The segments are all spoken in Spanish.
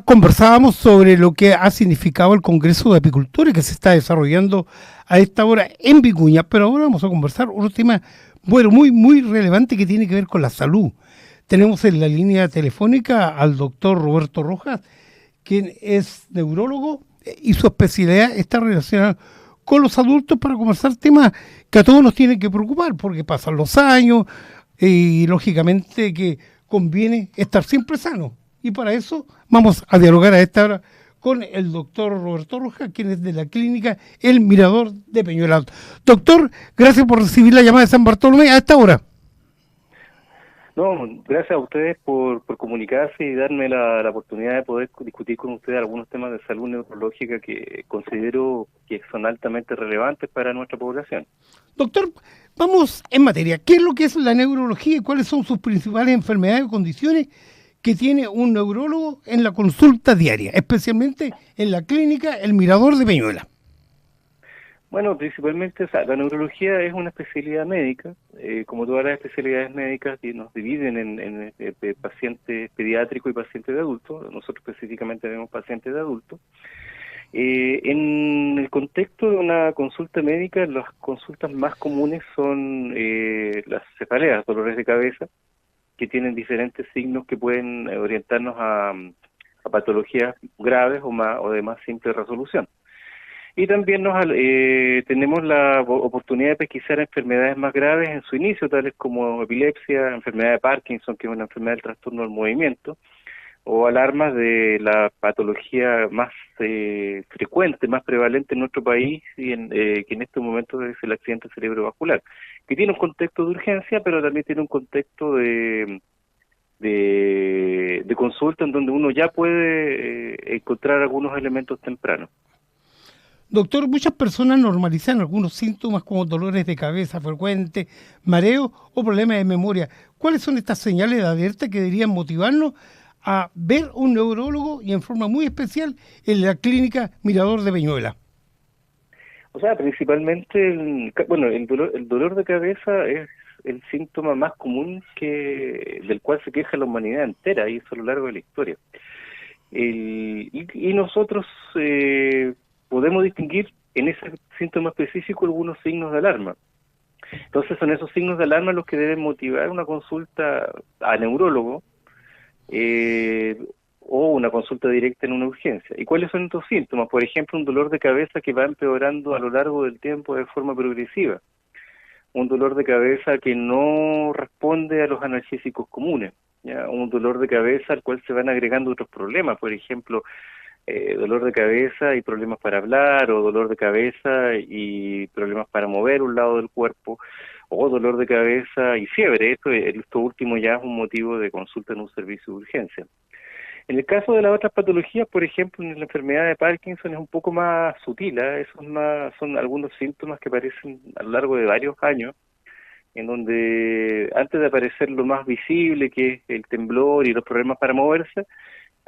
conversábamos sobre lo que ha significado el Congreso de Apicultores que se está desarrollando a esta hora en Vicuña, pero ahora vamos a conversar otro tema, bueno, muy relevante que tiene que ver con la salud. Tenemos en la línea telefónica al doctor Roberto Rojas, quien es neurólogo y su especialidad está relacionada con los adultos para conversar temas que a todos nos tienen que preocupar, porque pasan los años y lógicamente que conviene estar siempre sano. Y para eso vamos a dialogar a esta hora con el doctor Roberto Rojas, quien es de la clínica El Mirador de Peñuela. Doctor, gracias por recibir la llamada de San Bartolomé a esta hora. No, gracias a ustedes por comunicarse y darme la oportunidad de poder discutir con ustedes algunos temas de salud neurológica que considero que son altamente relevantes para nuestra población. Doctor, vamos en materia. ¿Qué es lo que es la neurología y cuáles son sus principales enfermedades o condiciones que tiene un neurólogo en la consulta diaria, especialmente en la clínica El Mirador de Peñuela? Bueno, principalmente, la neurología es una especialidad médica, como todas las especialidades médicas que nos dividen en pacientes pediátricos y pacientes de adultos. Nosotros específicamente tenemos pacientes de adultos. En el contexto de una consulta médica, las consultas más comunes son las cefaleas, dolores de cabeza, que tienen diferentes signos que pueden orientarnos a patologías graves o de más simple resolución. Y también tenemos la oportunidad de pesquisar enfermedades más graves en su inicio, tales como epilepsia, enfermedad de Parkinson, que es una enfermedad del trastorno del movimiento, o alarmas de la patología más frecuente, más prevalente en nuestro país, y que en este momento es el accidente cerebrovascular, que tiene un contexto de urgencia, pero también tiene un contexto de consulta en donde uno ya puede encontrar algunos elementos tempranos. Doctor, muchas personas normalizan algunos síntomas como dolores de cabeza frecuentes, mareo o problemas de memoria. ¿Cuáles son estas señales de alerta que deberían motivarnos a ver un neurólogo y en forma muy especial en la clínica Mirador de Peñuela? O sea, principalmente, el dolor de cabeza es el síntoma más común del cual se queja la humanidad entera, y eso a lo largo de la historia. Y nosotros podemos distinguir en ese síntoma específico algunos signos de alarma. Entonces son esos signos de alarma los que deben motivar una consulta a neurólogo o una consulta directa en una urgencia. ¿Y cuáles son estos síntomas? Por ejemplo, un dolor de cabeza que va empeorando a lo largo del tiempo de forma progresiva. Un dolor de cabeza que no responde a los analgésicos comunes. ¿Ya? Un dolor de cabeza al cual se van agregando otros problemas, por ejemplo, dolor de cabeza y problemas para hablar, o dolor de cabeza y problemas para mover un lado del cuerpo, o dolor de cabeza y fiebre. Esto último ya es un motivo de consulta en un servicio de urgencia. En el caso de las otras patologías, por ejemplo, en la enfermedad de Parkinson es un poco más sutil, son algunos síntomas que aparecen a lo largo de varios años, en donde antes de aparecer lo más visible, que es el temblor y los problemas para moverse,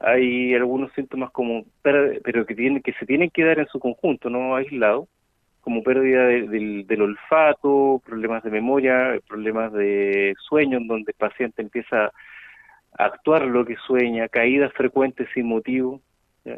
hay algunos síntomas pero que se tienen que dar en su conjunto, no aislado, como pérdida del olfato, problemas de memoria, problemas de sueño, en donde el paciente empieza a actuar lo que sueña, caídas frecuentes sin motivo, ¿ya?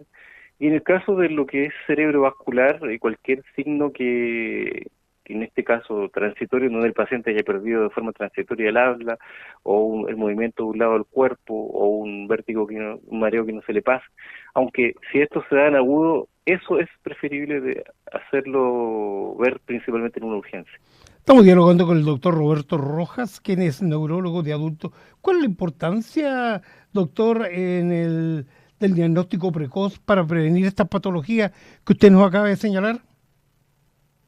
Y en el caso de lo que es cerebrovascular, cualquier signo que en este caso transitorio, donde el paciente haya perdido de forma transitoria el habla, o el movimiento de un lado del cuerpo, o un vértigo, un mareo que no se le pasa. Aunque si esto se da en agudo, eso es preferible de hacerlo ver principalmente en una urgencia. Estamos dialogando con el doctor Roberto Rojas, quien es neurólogo de adultos. ¿Cuál es la importancia, doctor, del diagnóstico precoz para prevenir estas patologías que usted nos acaba de señalar?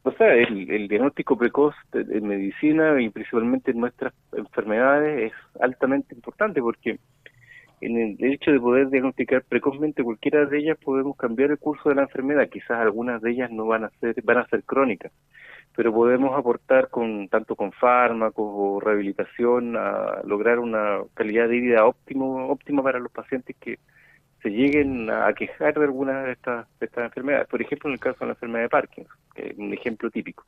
O sea, el diagnóstico precoz en medicina y principalmente en nuestras enfermedades es altamente importante, porque en el hecho de poder diagnosticar precozmente cualquiera de ellas podemos cambiar el curso de la enfermedad. Quizás algunas de ellas no van a ser crónicas, pero podemos aportar tanto con fármacos o rehabilitación a lograr una calidad de vida óptima para los pacientes que se lleguen a quejar de alguna de estas enfermedades. Por ejemplo, en el caso de la enfermedad de Parkinson, que es un ejemplo típico.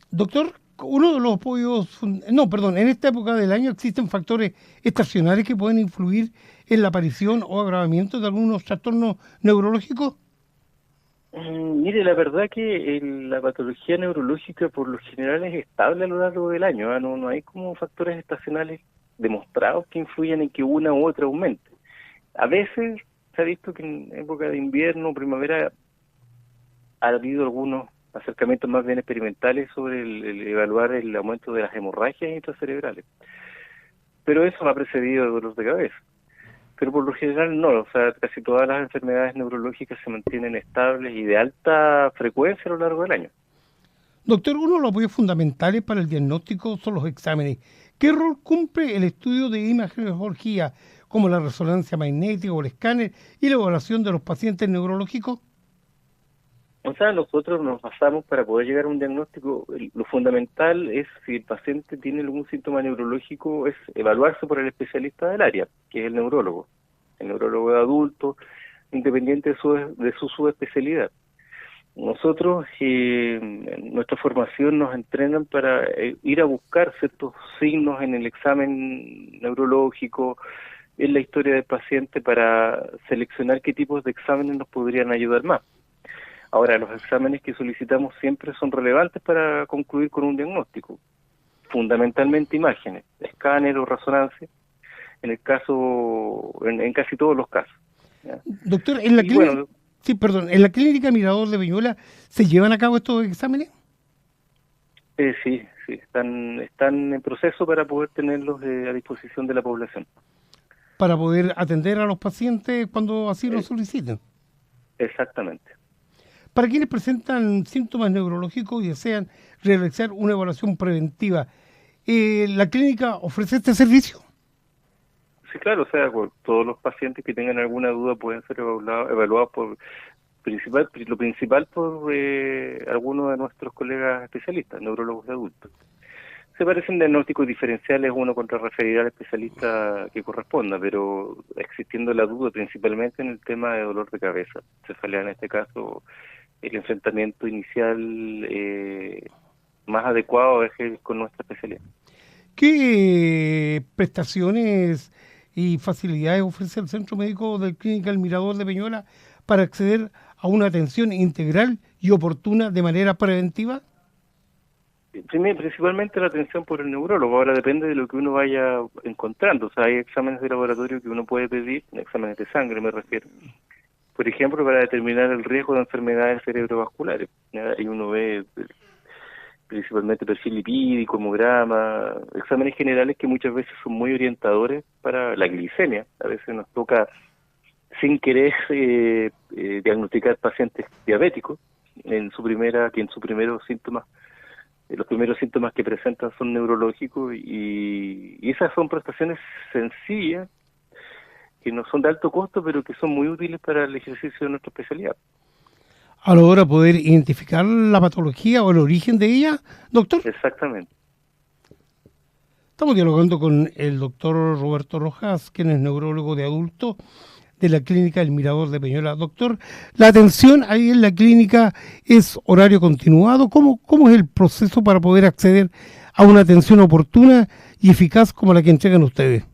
Doctor, Uno de los apoyos, no, perdón, en esta época del año existen factores estacionales que pueden influir en la aparición o agravamiento de algunos trastornos neurológicos. Mire, la verdad que la patología neurológica por lo general es estable a lo largo del año, ¿ah? No hay como factores estacionales demostrados que influyan en que una u otra aumente. A veces se ha visto que en época de invierno o primavera ha habido algunos acercamientos más bien experimentales sobre el evaluar el aumento de las hemorragias intracerebrales. Pero eso va precedido de dolor de cabeza. Pero por lo general no, o sea, casi todas las enfermedades neurológicas se mantienen estables y de alta frecuencia a lo largo del año. Doctor, uno de los apoyos fundamentales para el diagnóstico son los exámenes. ¿Qué rol cumple el estudio de imagenología, como la resonancia magnética o el escáner, y la evaluación de los pacientes neurológicos? O sea, nosotros nos basamos para poder llegar a un diagnóstico, lo fundamental es si el paciente tiene algún síntoma neurológico, es evaluarse por el especialista del área, que es el neurólogo de adultos, independiente de su subespecialidad. Nosotros, en nuestra formación nos entrenan para ir a buscar ciertos signos en el examen neurológico, en la historia del paciente, para seleccionar qué tipos de exámenes nos podrían ayudar más. Ahora, los exámenes que solicitamos siempre son relevantes para concluir con un diagnóstico. Fundamentalmente imágenes, escáner o resonancia, en casi todos los casos, ¿ya? Doctor, en la clínica, sí, perdón, en la clínica Mirador de Peñuela, ¿se llevan a cabo estos exámenes? Sí, están en proceso para poder tenerlos a disposición de la población. Para poder atender a los pacientes cuando así lo soliciten. Exactamente. Para quienes presentan síntomas neurológicos y desean realizar una evaluación preventiva, ¿la clínica ofrece este servicio? Sí, claro, o sea, todos los pacientes que tengan alguna duda pueden ser evaluados por lo principal por algunos de nuestros colegas especialistas, neurólogos de adultos. Se parecen diagnósticos diferenciales, uno contrarreferirá al especialista que corresponda, pero existiendo la duda principalmente en el tema de dolor de cabeza, cefalea en este caso, el enfrentamiento inicial más adecuado es con nuestra especialidad. ¿Qué prestaciones y facilidades ofrece el Centro Médico de Clínica El Mirador de Peñuela para acceder a una atención integral y oportuna de manera preventiva? Principalmente la atención por el neurólogo. Ahora depende de lo que uno vaya encontrando. O sea, hay exámenes de laboratorio que uno puede pedir, exámenes de sangre me refiero, por ejemplo, para determinar el riesgo de enfermedades cerebrovasculares. Y uno ve principalmente perfil lipídico, hemograma, exámenes generales que muchas veces son muy orientadores para la glicemia. A veces nos toca, sin querer, diagnosticar pacientes diabéticos los primeros síntomas que presentan son neurológicos y esas son prestaciones sencillas que no son de alto costo, pero que son muy útiles para el ejercicio de nuestra especialidad. A la hora de poder identificar la patología o el origen de ella, doctor. Exactamente. Estamos dialogando con el doctor Roberto Rojas, quien es neurólogo de adultos de la clínica El Mirador de Peñuela. Doctor, ¿la atención ahí en la clínica es horario continuado? ¿Cómo es el proceso para poder acceder a una atención oportuna y eficaz como la que entregan ustedes?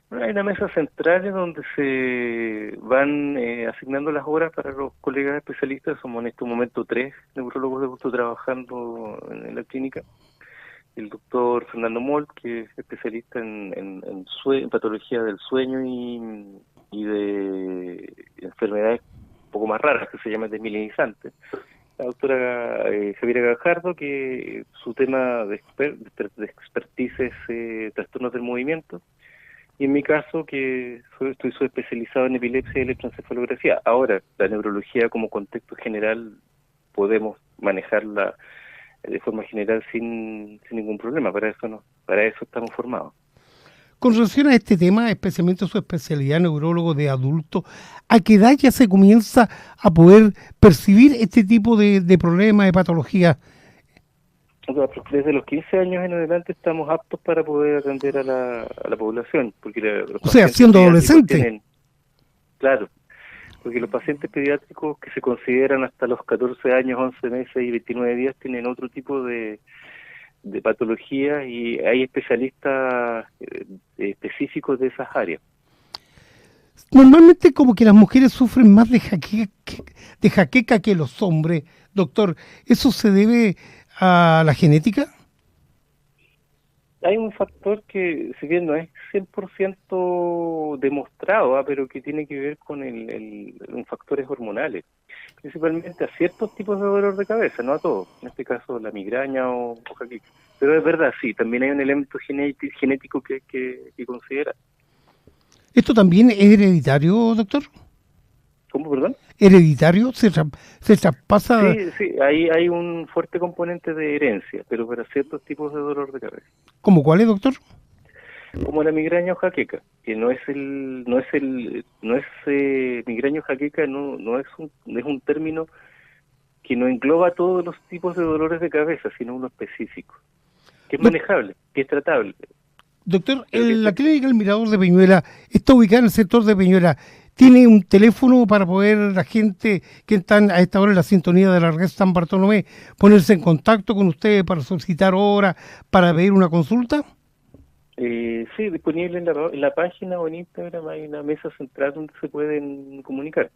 Hay una mesa central donde se van asignando las horas para los colegas especialistas. Somos en este momento 3 neurólogos de adultos trabajando en la clínica. El doctor Fernando Moll, que es especialista en patología del sueño y de enfermedades un poco más raras, que se llaman desmielinizantes. La doctora Javiera Gajardo, que su tema de expertise es trastornos del movimiento. Y en mi caso, que estoy subespecializado en epilepsia y electroencefalografía. Ahora, la neurología como contexto general podemos manejarla de forma general sin ningún problema. Para eso estamos formados. Con relación a este tema, especialmente su especialidad neurólogo de adulto, ¿a qué edad ya se comienza a poder percibir este tipo de problemas, de patologías? Desde los 15 años en adelante estamos aptos para poder atender a la población. Porque o sea, siendo adolescente. Claro, porque los pacientes pediátricos que se consideran hasta los 14 años, 11 meses y 29 días tienen otro tipo de de patologías y hay especialistas específicos de esas áreas. Normalmente como que las mujeres sufren más de jaqueca que los hombres, doctor. ¿Eso se debe a la genética? Hay un factor que, si bien no es 100% demostrado, pero que tiene que ver con factores hormonales, principalmente a ciertos tipos de dolor de cabeza, no a todos, en este caso la migraña o jaqueca. Pero es verdad, sí, también hay un elemento genético que considerar. ¿Esto también es hereditario, doctor? ¿Cómo, perdón? ¿Hereditario? ¿Se traspasa? Sí, ahí hay un fuerte componente de herencia, pero para ciertos tipos de dolor de cabeza. ¿Cómo cuál es, doctor? Como la migraña o jaqueca, que migraña o jaqueca no es un término que no engloba todos los tipos de dolores de cabeza, sino uno específico, que es manejable, que es tratable. Doctor, la clínica El Mirador de Peñuela está ubicada en el sector de Peñuela. ¿Tiene un teléfono para poder la gente que están a esta hora en la sintonía de la red San Bartolomé ponerse en contacto con usted para solicitar hora, para pedir una consulta? Sí, disponible en la página o en Instagram hay una mesa central donde se pueden comunicar,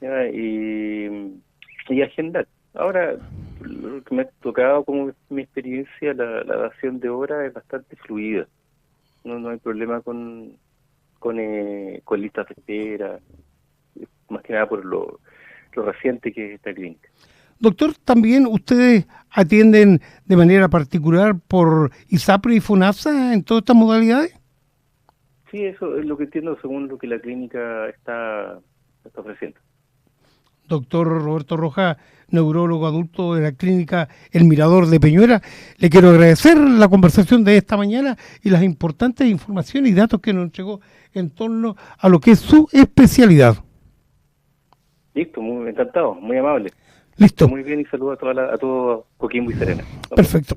¿ya? Y agendar. Ahora, lo que me ha tocado como mi experiencia, la dación de hora es bastante fluida. No hay problema con listas de espera, más que nada por lo reciente que es esta clínica. Doctor, ¿también ustedes atienden de manera particular por ISAPRE y FONASA en todas estas modalidades? Sí, eso es lo que entiendo según lo que la clínica está ofreciendo. Doctor Roberto Rojas, neurólogo adulto de la clínica El Mirador de Peñuela, le quiero agradecer la conversación de esta mañana y las importantes informaciones y datos que nos entregó en torno a lo que es su especialidad. Listo, muy encantado, muy amable. Listo. Muy bien y saludo a todo Coquimbo y Serena. Perfecto.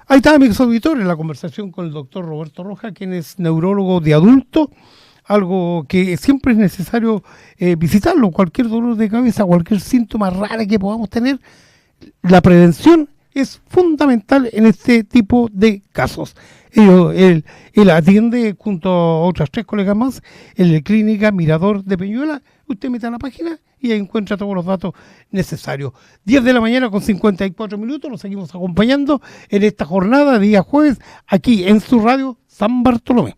Ahí está, amigos auditores, la conversación con el doctor Roberto Rojas, quien es neurólogo de adulto, algo que siempre es necesario visitarlo, cualquier dolor de cabeza, cualquier síntoma raro que podamos tener, la prevención es fundamental en este tipo de casos. Él atiende junto a otras 3 colegas más en la clínica Mirador de Peñuela. Usted mete a la página y ahí encuentra todos los datos necesarios. 10 de la mañana con 54 minutos, nos seguimos acompañando en esta jornada, día jueves, aquí en su radio San Bartolomé.